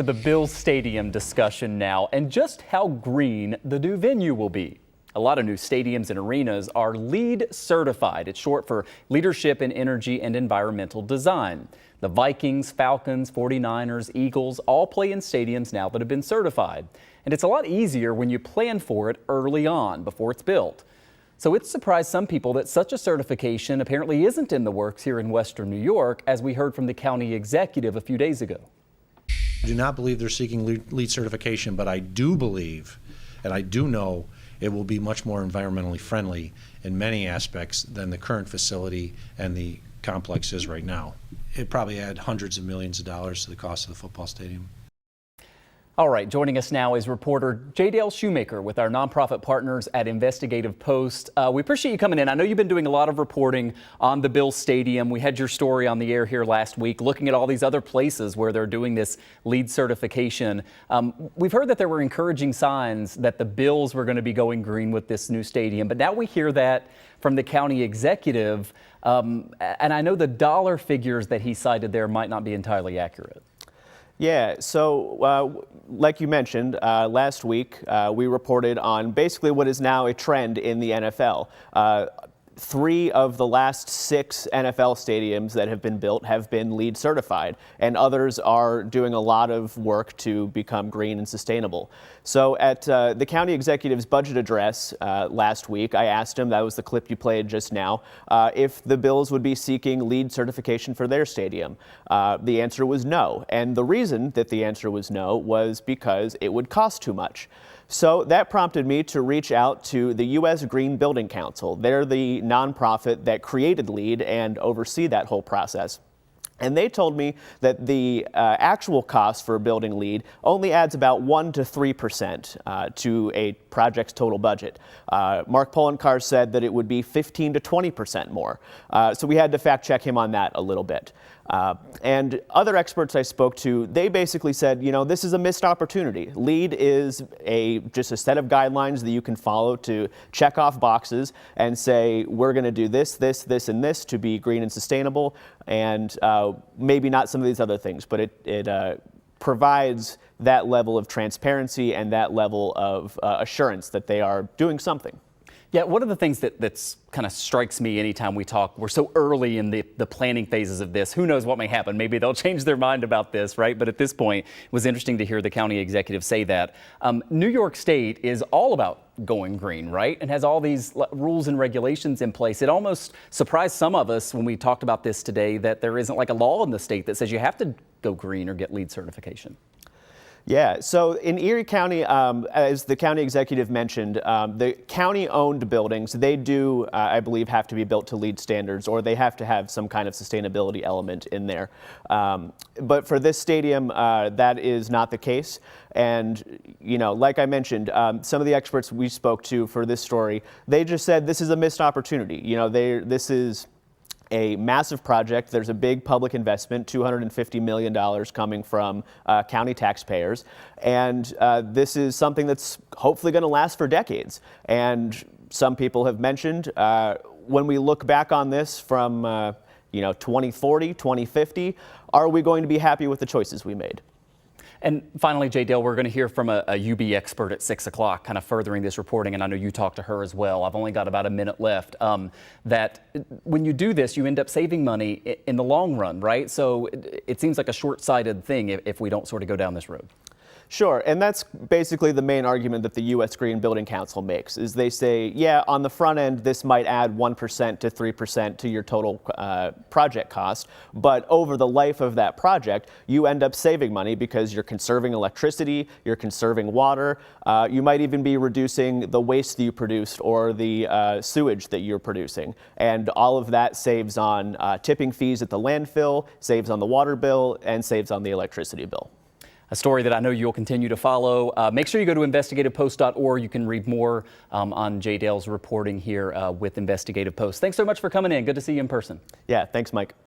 The Bills Stadium discussion now, and just how green the new venue will be. A lot of new stadiums and arenas are LEED certified. It's short for Leadership in Energy and Environmental Design. The Vikings, Falcons, 49ers, Eagles all play in stadiums now that have been certified. And it's a lot easier when you plan for it early on before it's built. So it surprised some people that such a certification apparently isn't in the works here in Western New York, as we heard from the county executive a few days ago. I do not believe they're seeking LEED certification, but I do believe, and I do know, it will be much more environmentally friendly in many aspects than the current facility and the complex is right now. It probably add hundreds of millions of dollars to the cost of the football stadium. All right, joining us now is reporter Shoemaker with our nonprofit partners at Investigative Post. We appreciate you coming in. I know you've been doing a lot of reporting on the Bills Stadium. We had your story on the air here last week, looking at all these other places where they're doing this LEED certification. We've heard that there were encouraging signs that the Bills were going to be going green with this new stadium, but now we hear that from the county executive, and I know the dollar figures that he cited there might not be entirely accurate. Yeah, so like you mentioned, last week we reported on basically what is now a trend in the NFL. 3 of the last 6 NFL stadiums that have been built have been LEED certified, and others are doing a lot of work to become green and sustainable. So at the county executive's budget address last week, I asked him, that was the clip you played just now, if the Bills would be seeking LEED certification for their stadium. The answer was no, and the reason that the answer was no was because it would cost too much. So that prompted me to reach out to the U.S. Green Building Council. They're the nonprofit that created LEED and oversee that whole process. And they told me that the actual cost for building LEED only adds about 1 to 3% to a project's total budget. Mark Poloncarz said that it would be 15 to 20% more. So we had to fact check him on that a little bit. And other experts I spoke to, they basically said, you know, this is a missed opportunity. LEED is just a set of guidelines that you can follow to check off boxes and say, we're going to do this, this, this, and this to be green and sustainable, and maybe not some of these other things, but it provides that level of transparency and that level of assurance that they are doing something. Yeah, one of the things that's kind of strikes me anytime we talk, we're so early in the planning phases of this. Who knows what may happen? Maybe they'll change their mind about this, right? But at this point, it was interesting to hear the county executive say that. New York State is all about going green, right? And has all these rules and regulations in place. It almost surprised some of us when we talked about this today that there isn't like a law in the state that says you have to go green or get LEED certification. Yeah, so in Erie County, as the county executive mentioned, the county-owned buildings, they do, I believe, have to be built to LEED standards, or they have to have some kind of sustainability element in there. But for this stadium, that is not the case. And, you know, like I mentioned, some of the experts we spoke to for this story, they just said this is a missed opportunity. You know, this is a massive project. There's a big public investment, $250 million coming from county taxpayers. And this is something that's hopefully going to last for decades. And some people have mentioned when we look back on this from 2040, 2050, are we going to be happy with the choices we made? And finally, J. Dale, we're going to hear from a UB expert at 6 o'clock, kind of furthering this reporting, and I know you talked to her as well. I've only got about a minute left. That when you do this, you end up saving money in the long run, right? So it seems like a short-sighted thing if we don't sort of go down this road. Sure, and that's basically the main argument that the U.S. Green Building Council makes, is they say, yeah, on the front end, this might add 1% to 3% to your total project cost, but over the life of that project, you end up saving money because you're conserving electricity, you're conserving water, you might even be reducing the waste that you produced or the sewage that you're producing, and all of that saves on tipping fees at the landfill, saves on the water bill, and saves on the electricity bill. A story that I know you'll continue to follow. Make sure you go to investigativepost.org. You can read more on J. Dale's reporting here with Investigative Post. Thanks so much for coming in. Good to see you in person. Yeah, thanks, Mike.